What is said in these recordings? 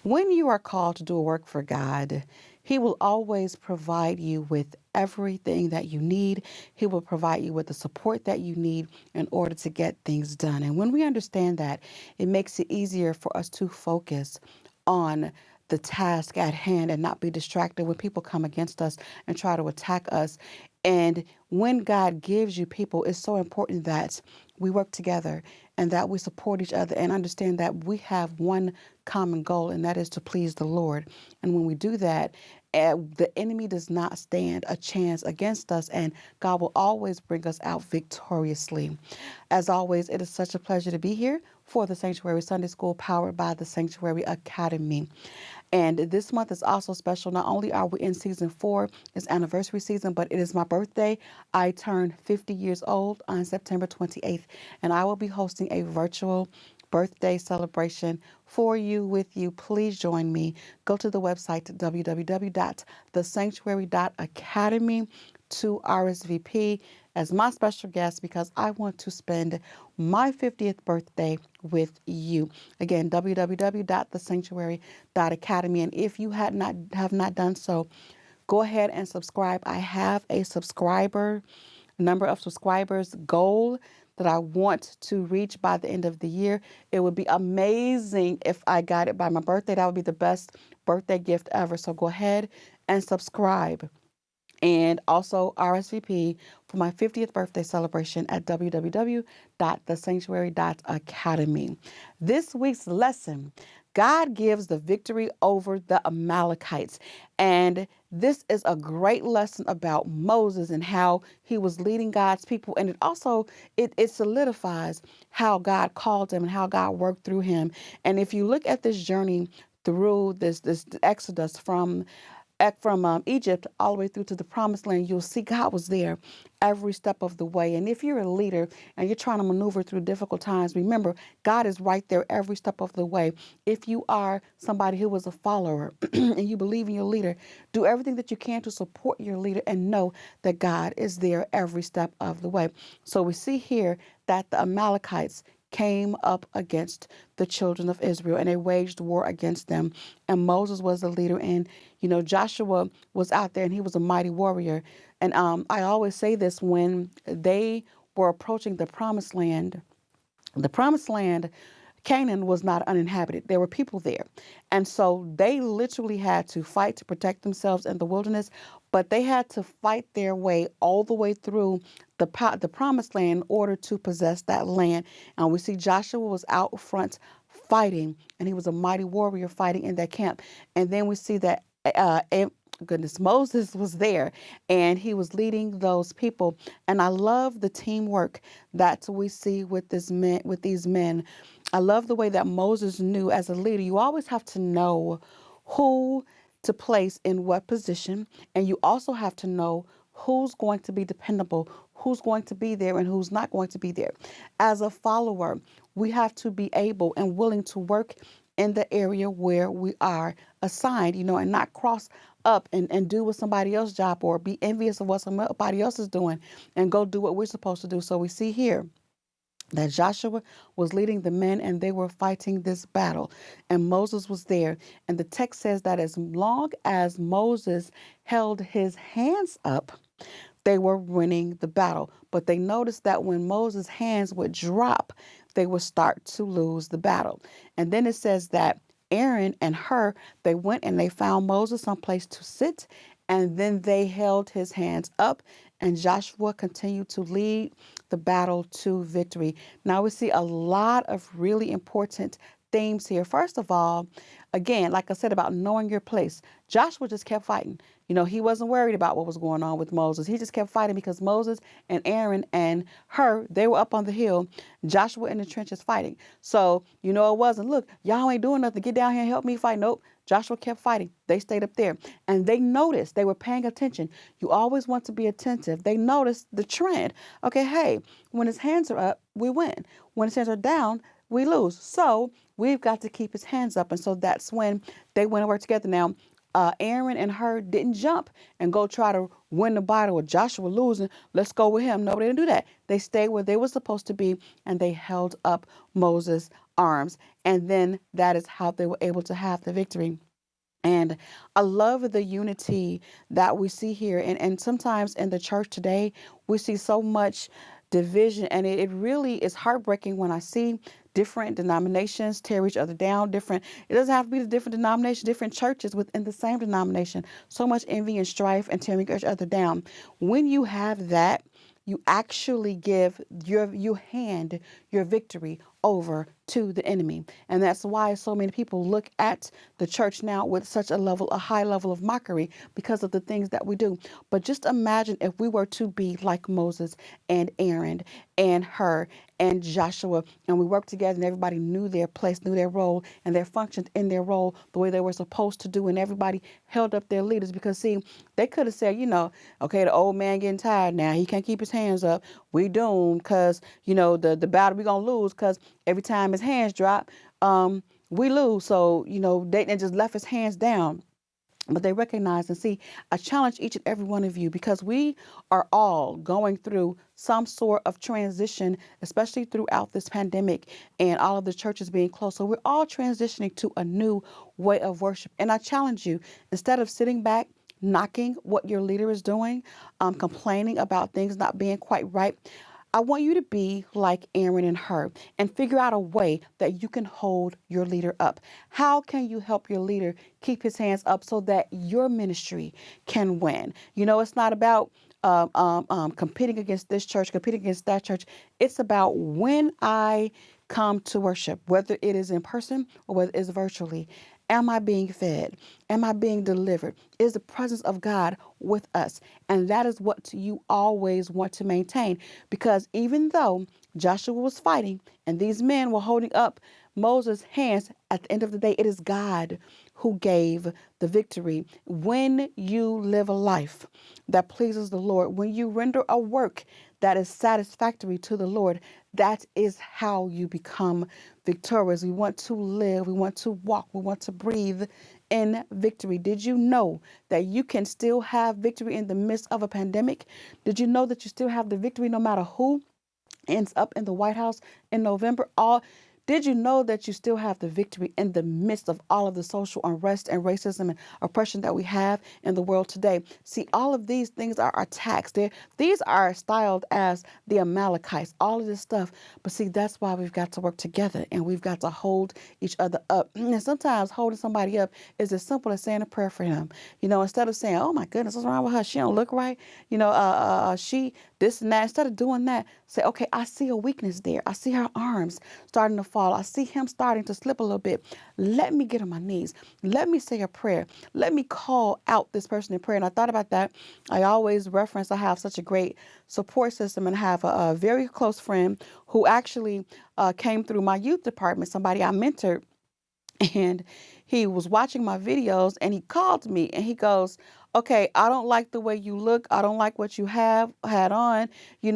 When you are called to do a work for God, He will always provide you with everything that you need. He will provide you with the support that you need in order to get things done. And when we understand that, it makes it easier for us to focus on the task at hand and not be distracted when people come against us and try to attack us. And when God gives you people, it's so important that we work together and that we support each other and understand that we have one common goal, and that is to please the Lord. And when we do that, the enemy does not stand a chance against us, and God will always bring us out victoriously. As always, it is such a pleasure to be here for the Sanctuary Sunday School powered by the Sanctuary Academy. And this month is also special. Not only are we in season 4, it's anniversary season, but it is my birthday. I turn 50 years old on September 28th, and I will be hosting a virtual birthday celebration for you, with you. Please join me. Go to the website www.thesanctuary.academy to RSVP as my special guest, because I want to spend my 50th birthday with you. Again, www.thesanctuary.academy. And if you have not done so, go ahead and subscribe. I have a number of subscribers goal that I want to reach by the end of the year. It would be amazing if I got it by my birthday. That would be the best birthday gift ever. So go ahead and subscribe. And also RSVP for my 50th birthday celebration at www.thesanctuary.academy. This week's lesson: God gives the victory over the Amalekites. And this is a great lesson about Moses and how he was leading God's people. And it solidifies how God called him and how God worked through him. And if you look at this journey through this Exodus from Egypt all the way through to the promised land, you'll see God was there every step of the way. And if you're a leader and you're trying to maneuver through difficult times, remember, God is right there every step of the way. If you are somebody who is a follower and you believe in your leader, do everything that you can to support your leader and know that God is there every step of the way. So we see here that the Amalekites came up against the children of Israel, and they waged war against them. And Moses was the leader, and Joshua was out there, and he was a mighty warrior. And I always say this: when they were approaching the promised land, the promised land, Canaan was not uninhabited. There were people there. And so they literally had to fight to protect themselves in the wilderness, but they had to fight their way all the way through the promised land in order to possess that land. And we see Joshua was out front fighting, and he was a mighty warrior fighting in that camp. And then we see that Moses was there, and he was leading those people. And I love the teamwork that we see with these men. I love the way that Moses knew, as a leader, you always have to know who to place in what position, and you also have to know who's going to be dependable, who's going to be there, and who's not going to be there. As a follower, we have to be able and willing to work in the area where we are assigned, and not cross up and do what somebody else's job, or be envious of what somebody else is doing and go do what we're supposed to do. So we see here that Joshua was leading the men, and they were fighting this battle, and Moses was there. And the text says that as long as Moses held his hands up, they were winning the battle. But they noticed that when Moses' hands would drop, they would start to lose the battle. And then it says that Aaron and Hur, they went and they found Moses someplace to sit, and then they held his hands up, and Joshua continued to lead the battle to victory. Now we see a lot of really important themes here. First of all, again, like I said about knowing your place, Joshua just kept fighting. He wasn't worried about what was going on with Moses. He just kept fighting, because Moses and Aaron and Hur, they were up on the hill, Joshua in the trenches fighting. So, it wasn't, look, y'all ain't doing nothing, get down here and help me fight. Nope. Joshua kept fighting. They stayed up there, and they noticed, they were paying attention. You always want to be attentive. They noticed the trend. Okay, hey, when his hands are up, we win. When his hands are down, we lose. So we've got to keep his hands up. And so that's when they went and worked together. Now, Aaron and Hur didn't jump and go try to win the battle with Joshua losing. Let's go with him. No, they didn't do that. They stayed where they were supposed to be, and they held up Moses' arms. And then that is how they were able to have the victory. And I love the unity that we see here. And sometimes in the church today, we see so much division. And it really is heartbreaking when I see different denominations tear each other down. It doesn't have to be the different denominations, different churches within the same denomination. So much envy and strife and tearing each other down. When you have that, you actually you hand your victory over to the enemy. And that's why so many people look at the church now with a high level of mockery because of the things that we do. But just imagine if we were to be like Moses and Aaron and Hur and Joshua, and we worked together and everybody knew their place, knew their role, and they functioned in their role the way they were supposed to do, and everybody held up their leaders. Because see, they could have said, okay, the old man getting tired now, he can't keep his hands up, we doomed, because the battle we gonna lose, because every time his hands drop, we lose. So they just left his hands down. But they recognize and see, I challenge each and every one of you, because we are all going through some sort of transition, especially throughout this pandemic and all of the churches being closed. So we're all transitioning to a new way of worship. And I challenge you, instead of sitting back, knocking what your leader is doing, complaining about things not being quite right, I want you to be like Aaron and Hur and figure out a way that you can hold your leader up. How can you help your leader keep his hands up so that your ministry can win? It's not about competing against this church, competing against that church. It's about when I come to worship, whether it is in person or whether it's virtually. Am I being fed? Am I being delivered? Is the presence of God with us? And that is what you always want to maintain. Because even though Joshua was fighting and these men were holding up Moses' hands, at the end of the day, it is God who gave the victory. When you live a life that pleases the Lord, when you render a work that is satisfactory to the Lord, that is how you become victorious. We want to live, we want to walk, we want to breathe in victory. Did you know that you can still have victory in the midst of a pandemic? Did you know that you still have the victory no matter who ends up in the White House in November? Did you know that you still have the victory in the midst of all of the social unrest and racism and oppression that we have in the world today? See, all of these things are attacks. These are styled as the Amalekites, all of this stuff. But see, that's why we've got to work together and we've got to hold each other up. And sometimes holding somebody up is as simple as saying a prayer for him. Instead of saying, oh my goodness, what's wrong with her? She don't look right. She this and that. Instead of doing that, say, okay, I see a weakness there. I see her arms starting to fall. I see him starting to slip a little bit. Let me get on my knees. Let me say a prayer. Let me call out this person in prayer. And I thought about that. I always reference I have such a great support system and have a very close friend who actually came through my youth department, somebody I mentored. And he was watching my videos and he called me and he goes, okay, I don't like the way you look. I don't like what you have had on. You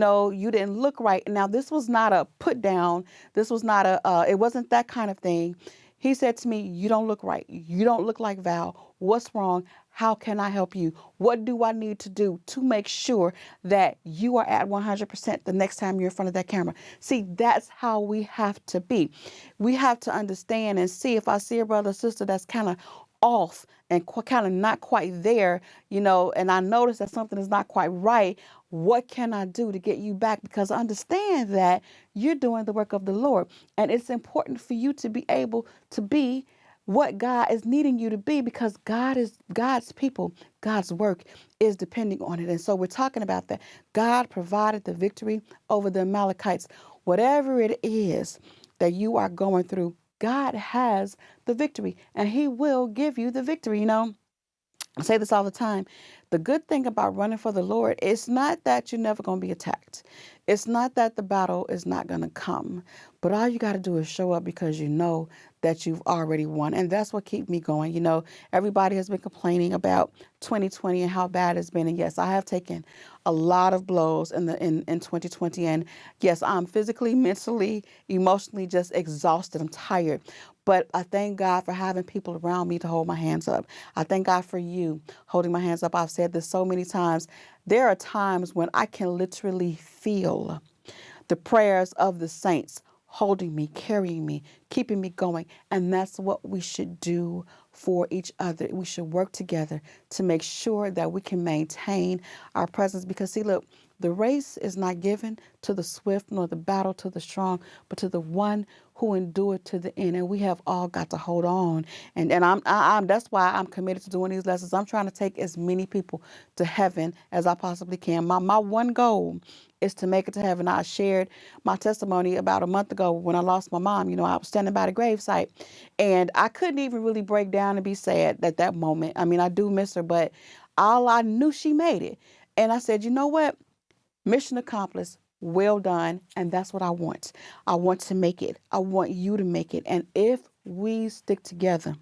didn't look right. Now, this was not a put down. This was not it wasn't that kind of thing. He said to me, you don't look right. You don't look like Val. What's wrong? How can I help you? What do I need to do to make sure that you are at 100% the next time you're in front of that camera? See, that's how we have to be. We have to understand and see, if I see a brother or sister that's kind of off and kind of not quite there, and I notice that something is not quite right, what can I do to get you back? Because I understand that you're doing the work of the Lord. And it's important for you to be able to be what God is needing you to be, because God is God's people. God's work is depending on it. And so we're talking about that. God provided the victory over the Amalekites. Whatever it is that you are going through, God has the victory and he will give you the victory. I say this all the time. The good thing about running for the Lord, it's not that you're never going to be attacked. It's not that the battle is not going to come. But all you got to do is show up, because you know that you've already won. And that's what keeps me going. Everybody has been complaining about 2020 and how bad it's been. And yes, I have taken a lot of blows in 2020. And yes, I'm physically, mentally, emotionally just exhausted. I'm tired. But I thank God for having people around me to hold my hands up. I thank God for you holding my hands up. I've said this so many times. There are times when I can literally feel the prayers of the saints holding me, carrying me, keeping me going. And that's what we should do for each other. We should work together to make sure that we can maintain our presence. Because, see, look, the race is not given to the swift nor the battle to the strong, but to the one who endured to the end. And we have all got to hold on. And I'm that's why I'm committed to doing these lessons. I'm trying to take as many people to heaven as I possibly can. My one goal is to make it to heaven. I shared my testimony about a month ago when I lost my mom. You know, I was standing by the gravesite, and I couldn't even really break down and be sad at that moment. I mean, I do miss her, but all I knew, she made it. And I said, you know what? Mission accomplished. Well done. And that's what I want. I want to make it. I want you to make it. And if we stick together,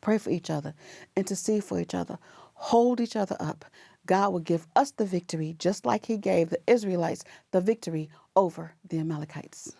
pray for each other, intercede for each other, hold each other up, God will give us the victory, just like he gave the Israelites the victory over the Amalekites.